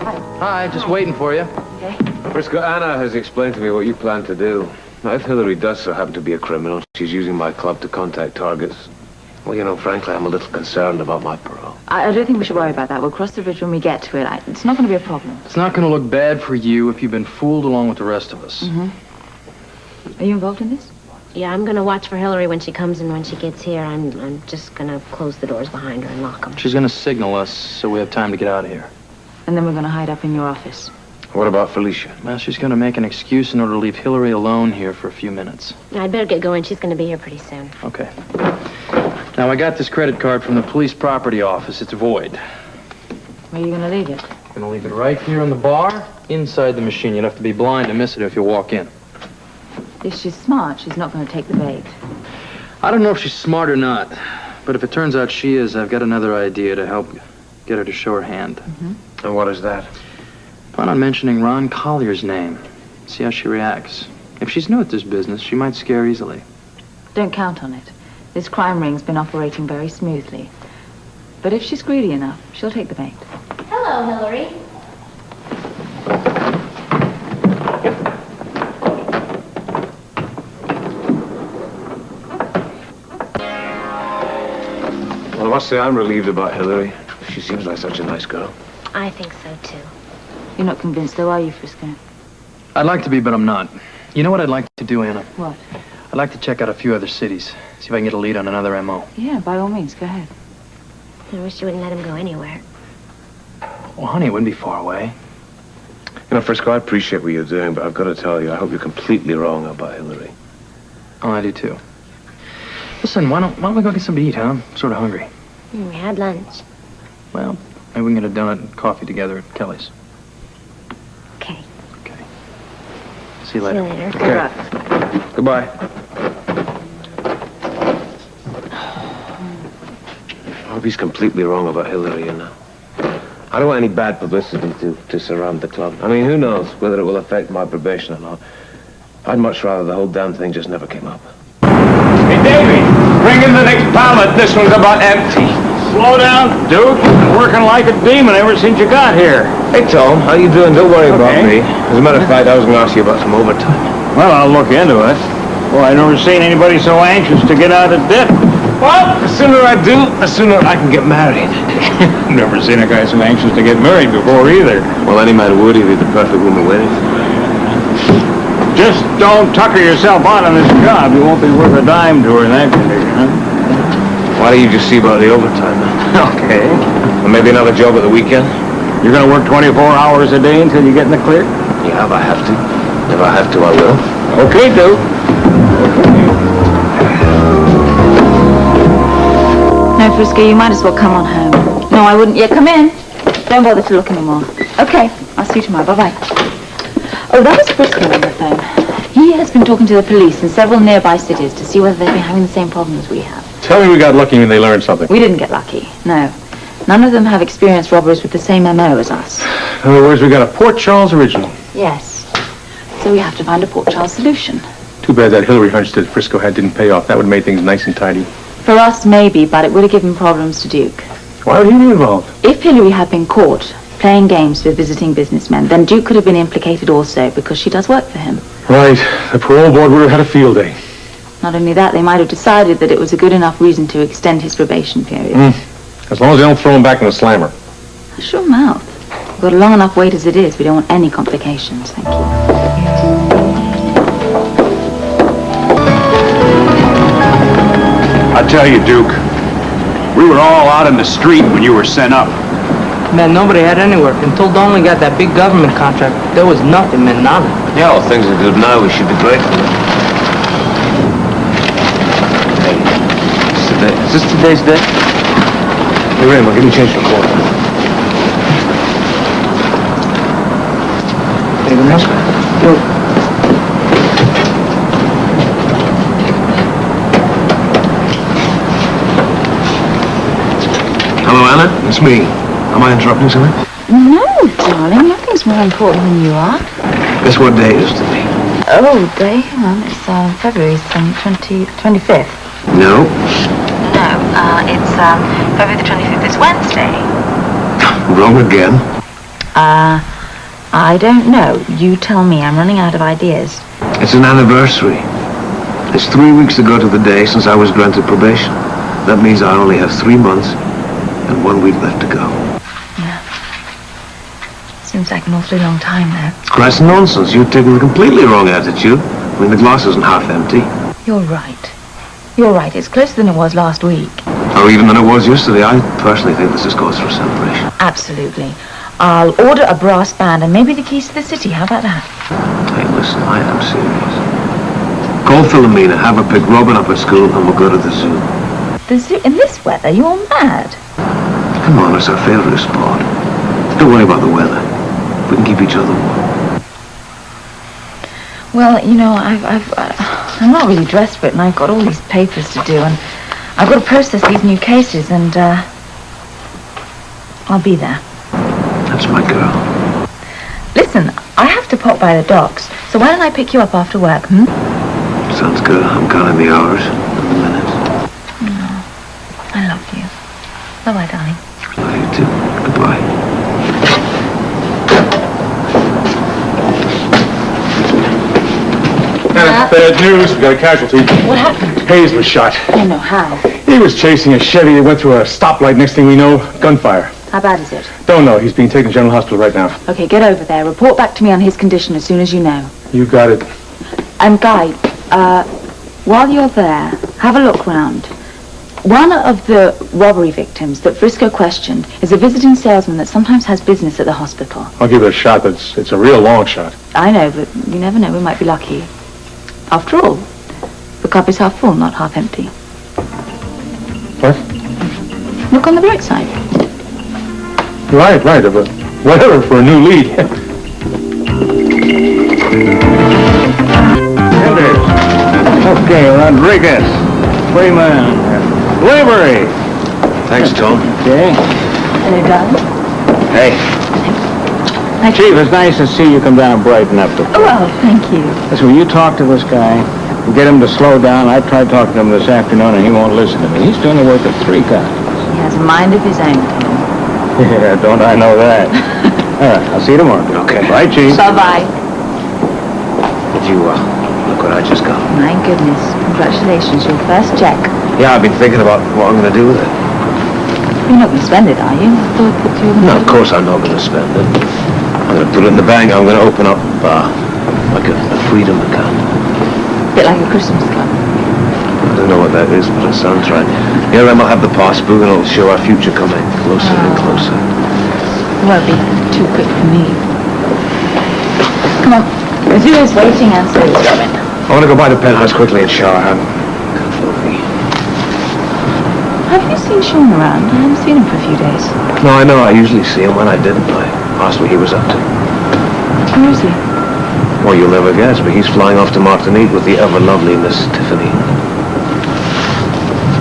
Hi, just waiting for you. Okay. Frisco, Anna has explained to me what you plan to do. Now, if Hillary does so happen to be a criminal, she's using my club to contact targets. Well, you know, frankly, I'm a little concerned about my parole. I don't think we should worry about that. We'll cross the bridge when we get to it. It's not going to be a problem. It's not going to look bad for you if you've been fooled along with the rest of us. Mm-hmm. Are you involved in this? Yeah, I'm going to watch for Hillary when she comes and when she gets here. I'm just going to close the doors behind her and lock them. She's going to signal us so we have time to get out of here. And then we're going to hide up in your office. What about Felicia? Well, she's going to make an excuse in order to leave Hillary alone here for a few minutes. I'd better get going. She's going to be here pretty soon. Okay. Now, I got this credit card from the police property office. It's void. Where are you going to leave it? I'm going to leave it right here on the bar, inside the machine. You'd have to be blind to miss it if you walk in. If she's smart, she's not going to take the bait. I don't know if she's smart or not, but if it turns out she is, I've got another idea to help get her to show her hand. Mm-hmm. And what is that? Plan on mentioning Ron Collier's name. See how she reacts. If she's new at this business, she might scare easily. Don't count on it. This crime ring's been operating very smoothly. But if she's greedy enough, she'll take the bait. Hello, Hillary. Well, I must say I'm relieved about Hillary. She seems like such a nice girl. I think so, too. You're not convinced, though, are you, Frisco? I'd like to be, but I'm not. You know what I'd like to do, Anna? What? I'd like to check out a few other cities. See if I can get a lead on another M.O. Yeah, by all means, go ahead. I wish you wouldn't let him go anywhere. Well, honey, it wouldn't be far away. You know, Frisco, I appreciate what you're doing, but I've got to tell you, I hope you're completely wrong about Hillary. Oh, I do, too. Listen, why don't we go get something to eat, huh? I'm sort of hungry. We had lunch. Well, maybe we can get a donut and coffee together at Kelly's. Okay. Okay. See you later. See you later. Good luck. Goodbye. I hope he's completely wrong about Hillary, you know. I don't want any bad publicity to surround the club. I mean, who knows whether it will affect my probation or not. I'd much rather the whole damn thing just never came up. Hey, Davey, bring in the next pallet. This one's about empty. Slow down, Duke. You've been working like a demon ever since you got here. Hey, Tom, how you doing? Don't worry about me. As a matter of fact, I was going to ask you about some overtime. Well, I'll look into it. Well, I've never seen anybody so anxious to get out of debt. Well, the sooner I do, the sooner I can get married. Never seen a guy so anxious to get married before either. Well, any man would if he'd the perfect woman waiting. Just don't tucker yourself out on this job. You won't be worth a dime to her in that condition, huh? Why don't you just see about the overtime, then? Okay. Or maybe another job at the weekend? You're going to work 24 hours a day until you get in the clear? Yeah, if I have to. If I have to, I will. Okay, Duke. No, Frisco, you might as well come on home. No, I wouldn't. Yeah, come in. Don't bother to look anymore. Okay, I'll see you tomorrow. Bye-bye. Oh, that was Frisco on the phone. He has been talking to the police in several nearby cities to see whether they've been having the same problems we have. Tell me we got lucky and they learned something. We didn't get lucky, no. None of them have experienced robberies with the same M.O. as us. In other words, we got a Port Charles original. Yes. So we have to find a Port Charles solution. Too bad that Hillary hunch that Frisco had didn't pay off. That would have made things nice and tidy. For us, maybe, but it would have given problems to Duke. Why would he be involved? If Hillary had been caught playing games with visiting businessmen, then Duke could have been implicated also because she does work for him. Right. The parole board would have had a field day. Not only that, they might have decided that it was a good enough reason to extend his probation period. As long as they don't throw him back in the slammer. Hush your mouth. We've got a long enough wait as it is. We don't want any complications. Thank you. I tell you, Duke, we were all out in the street when you were sent up. Man, nobody had any work. Until Donnelly got that big government contract, there was nothing, man, nada. Yeah, well, things are good now. We should be grateful. Hey, is this today's day? Hey, Raymond, give me change for a quarter. Anything else? Yo. Hello, Anna. It's me. Am I interrupting something? No, darling. Nothing's more important than you are. Guess what day it is today? Oh, day? Hang on. It's February 25th. No. No, it's February the 25th. It's Wednesday. Wrong again. I don't know. You tell me. I'm running out of ideas. It's an anniversary. It's 3 weeks ago to the day since I was granted probation. That means I only have 3 months and 1 week left to go. Yeah. Seems like an awfully long time, though. That's nonsense. You've taken the completely wrong attitude. I mean, the glass isn't half empty. You're right. You're right. It's closer than it was last week. Or even than it was yesterday. I personally think this is cause for celebration. Absolutely. I'll order a brass band and maybe the keys to the city. How about that? Hey, listen, I am serious. Call Philomena, have her pick Robin up at school, and we'll go to the zoo. The zoo? In this weather? You're mad. Come on, it's our favorite spot. Don't worry about the weather. We can keep each other warm. Well, you know, I'm not really dressed for it, and I've got all these papers to do, and I've got to process these new cases, and I'll be there. That's my girl. Listen, I have to pop by the docks, so why don't I pick you up after work, Sounds good. I'm counting the hours and the minutes. I love you. Bye-bye, darling. I love you too. Goodbye. Bad news. We got a casualty. What happened? Hayes was shot. I know how. He was chasing a Chevy. They went through a stoplight. Next thing we know, gunfire. How bad is it? Don't know. He's being taken to General Hospital right now. Okay, get over there. Report back to me on his condition as soon as you know. You got it. And Guy, while you're there, have a look round. One of the robbery victims that Frisco questioned is a visiting salesman that sometimes has business at the hospital. I'll give it a shot. It's a real long shot. I know, but you never know. We might be lucky. After all, the cup is half full, not half empty. What? Look on the bright side. Right. But whatever for a new lead. Okay, Rodriguez, Freeman, Lavery. Thanks, Tom. Okay. Hello, darling. Hey. Chief, it's nice to see you come down and brighten up. Well, thank you. Listen, will you talk to this guy and get him to slow down? I tried talking to him this afternoon and he won't listen to me. He's doing the work of 3 cops. He has a mind of his own, Tom. Yeah, don't I know that? All right, I'll see you tomorrow. Okay. Bye, Chief. Bye-bye. Did you, look what I just got? My goodness. Congratulations, your first check. Yeah, I've been thinking about what I'm going to do with it. You're not going to spend it, are you? I thought that you were going to... No, of course I'm not going to spend it. I'm going to put it in the bank. I'm going to open up like a freedom account. A bit like a Christmas club. I don't know what that is, but it sounds right. Here we'll have the passbook and it'll show our future coming closer and closer. It won't be too quick for me. Come on. The zoo is waiting and so is Robin. I want to go by the penthouse quickly and shower. Have you seen Sean around? I haven't seen him for a few days. No, I know. I usually see him. When I didn't, I asked what he was up to. Where is he? Well, you'll never guess, but he's flying off to Martinique with the ever-lovely Miss Tiffany.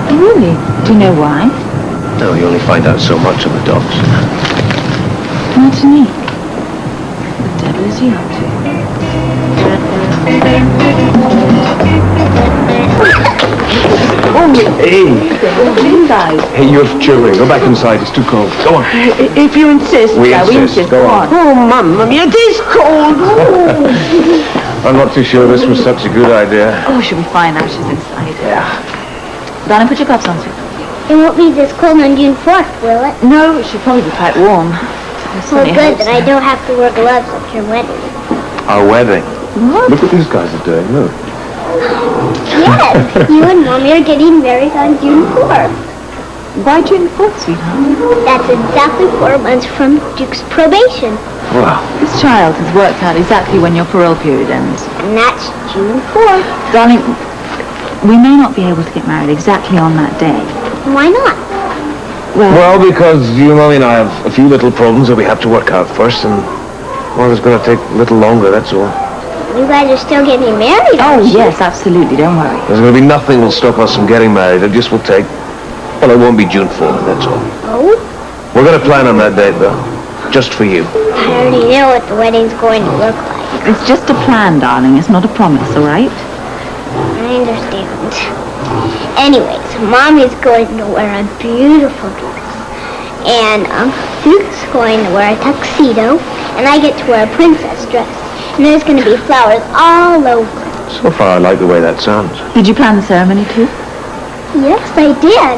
Oh, really? Do you know why? No, you only find out so much on the docks. Martinique. What the devil is he up to? Hey! You guys. Hey, you're chilling. Go back inside. It's too cold. Go on. If you insist. We yeah, insist. Go on. Oh, Mamma mia, it is cold. I'm not too sure this was such a good idea. Oh, she'll be fine now. She's inside. Yeah. Darling, put your gloves on, sweet. It won't be this cold on June 4th, will it? No, it should probably be quite warm. Well, good, then I don't have to wear gloves at your wedding. Our wedding. What? Look what these guys are doing. Look. Yes, you and Mommy are getting married on June 4th. Why June 4th, sweetheart? That's exactly 4 months from Duke's probation. Wow. This child has worked out exactly when your parole period ends. And that's June 4th. Darling, we may not be able to get married exactly on that day. Why not? Well, because you, Mommy, and I have a few little problems that we have to work out first, and, well, it's going to take a little longer, that's all. You guys are still getting married, Oh, aren't you? yes, absolutely. Don't worry. There's going to be nothing will stop us from getting married. It just will take, well, it won't be June 4th, that's all. Oh? We're going to plan on that date, though. Just for you. I already know what the wedding's going to look like. It's just a plan, darling. It's not a promise, all right? I understand. Anyways, Mommy's going to wear a beautiful dress. And Duke's going to wear a tuxedo, and I get to wear a princess dress. And there's going to be flowers all over. So far, I like the way that sounds. Did you plan the ceremony too? Yes, I did.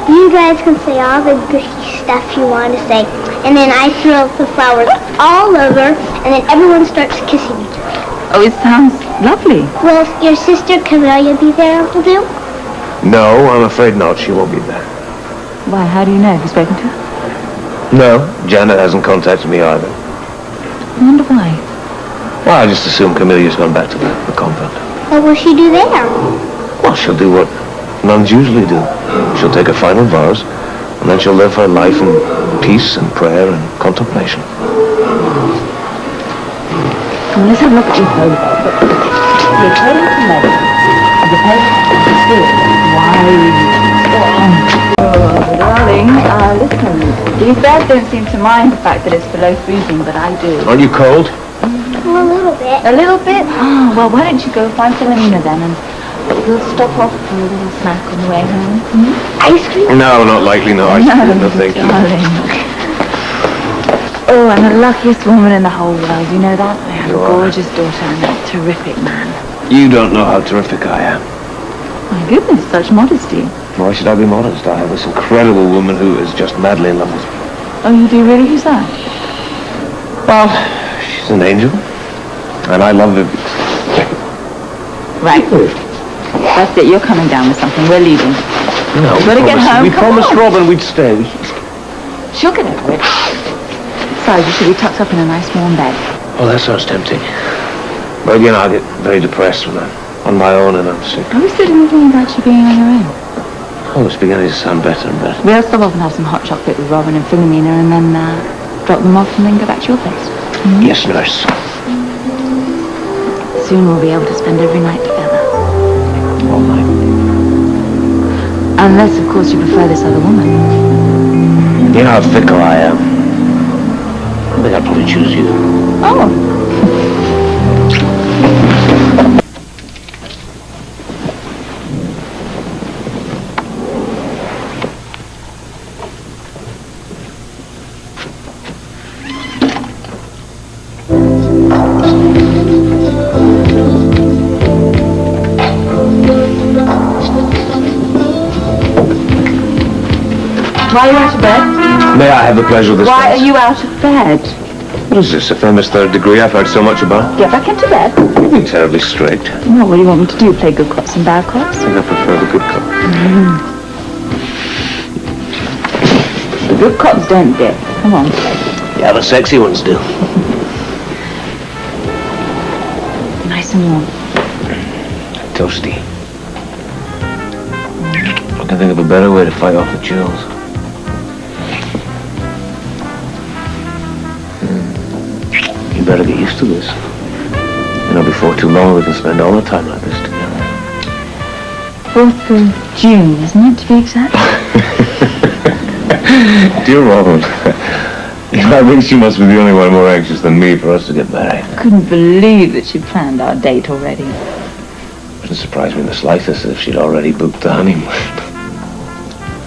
You guys can say all the gushy stuff you want to say. And then I throw the flowers all over, and then everyone starts kissing each other. Oh, it sounds lovely. Will your sister Camellia be there, Uncle Bill? No, I'm afraid not. She won't be there. Why, how do you know? Have you spoken to her? No, Janet hasn't contacted me either. I wonder why. Well, I just assume Camelia's gone back to the convent. What will she do there? Well, she'll do what nuns usually do. She'll take her final vows, and then she'll live her life in peace and prayer and contemplation. Come on, let's have a look at your profile. You're praying to Mary. You're praying to Spirit. Why? Oh, darling, listen. These bears don't seem to mind the fact that it's below freezing, but I do. Aren't you cold? A little bit. A little bit? Oh, well, why don't you go find Philomena then, and we'll stop off for a little snack on the way home. Ice cream? No, not likely. No, I No, no, thank you. darling. Oh, I'm the luckiest woman in the whole world. You know that? I have You a are. gorgeous daughter and a terrific man. You don't know how terrific I am. My goodness, such modesty. Why should I be modest? I have this incredible woman who is just madly in love with me. Oh, you do really? Who's that? Well, she's an angel, and I love her. Right. That's it. You're coming down with something. We're leaving. No, We've got to get home. We Come promised on. Robin we'd stay. She'll get over it. Besides, you should be tucked up in a nice warm bed. Oh, that sounds tempting. But again, I get very depressed when I'm on my own and I'm sick. Are we still thinking about you being on your own? Oh, it's beginning to sound better and better. We'll stop off and have some hot chocolate with Robin and Philomena and then drop them off and then go back to your place. Yes, nurse. Soon we'll be able to spend every night together. All night. Unless, of course, you prefer this other woman. You know how fickle I am. I think I'd probably choose you. Oh. Why are you out of bed? May I have the pleasure of this? Why dance? are you out of bed? What is this, a famous third degree I've heard so much about? Get back into bed. You've been terribly strict. Well, what do you want me to do? Play good cops and bad cops? I think I prefer the good cop. The good cops don't dip. Come on. Yeah, the sexy ones do. Nice and warm. Toasty. I can think of a better way to fight off the chills. You better get used to this. You know, before too long we can spend all the time like this together. 4th of June, isn't it, to be exact? Dear Robin, I think she must be the only one more anxious than me for us to get married. Couldn't believe that she'd planned our date already. It wouldn't surprise me in the slightest if she'd already booked the honeymoon.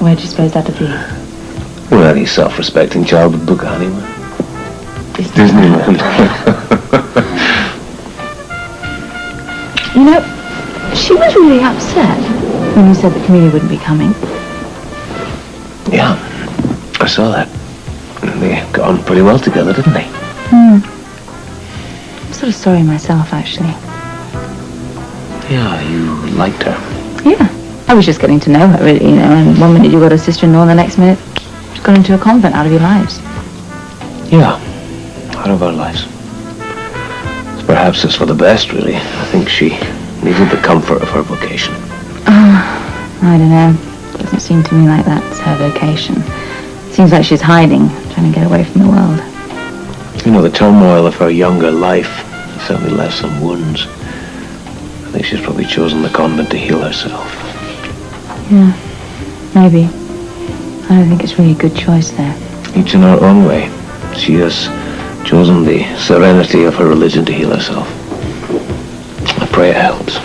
Where do you suppose that'd be? Well, any self-respecting child would book a honeymoon. Disneyland. You know, she was really upset when you said that Camellia wouldn't be coming. Yeah, I saw that. And they got on pretty well together, didn't they? I'm sort of sorry myself, actually. Yeah, you liked her. Yeah. I was just getting to know her, really, you know, and one minute you got a sister-in-law and the next minute she's gone into a convent out of your lives. Yeah, out of our lives. Perhaps it's for the best, really. I think she needed the comfort of her vocation. I don't know. Doesn't seem to me like that's her vocation. Seems like she's hiding, trying to get away from the world. You know, the turmoil of her younger life certainly left some wounds. I think she's probably chosen the convent to heal herself. Yeah, maybe. I don't think it's really a good choice there. Each in her own way. She has chosen the serenity of her religion to heal herself. I pray it helps.